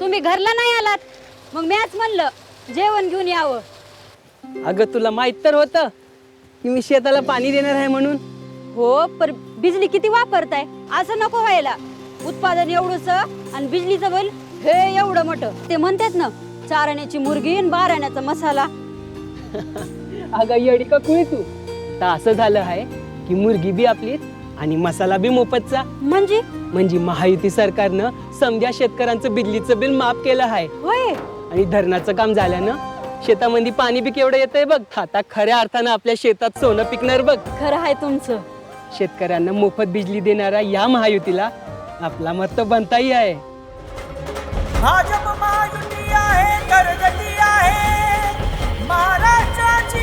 तुम्ही घरला नाही आलात मग मॅच म्हणलं जेवण घेऊन यावं। अगं तुला माहित तर होतं की मी शेताला पाणी देणार आहे म्हणून। हो पर बिजली किती वापरताय असं नको व्हायला। उत्पादन एवढंच आणि बिजलीचं बिल हे एवढं मोठं। ते म्हणतात ना चारण्याची मुर्गी आणि बाराण्याचा मसाला। अगं येडी का कुळी तू? तर असं झालं आहे की मुर्गी बी आपलीच आणि मसाला बी मोफतचा। म्हणजे महायुती सरकारनं समजा शेतकऱ्यांचं बिजलीचं बिल माफ केलं आहे। होय आणि धरणाचं काम झाल्यानं शेतामध्ये पाणी बी केवढं येतंय बघ। आता खऱ्या अर्थानं आपल्या शेतात सोनं पिकणार बघ। खरं आहे तुमचं। शेतकऱ्यांना मोफत बिजली देणारा या महायुतीला आपला मत बनताही आहे। भाजप महायुती आहे, करगती आहे महाराष्ट्राची।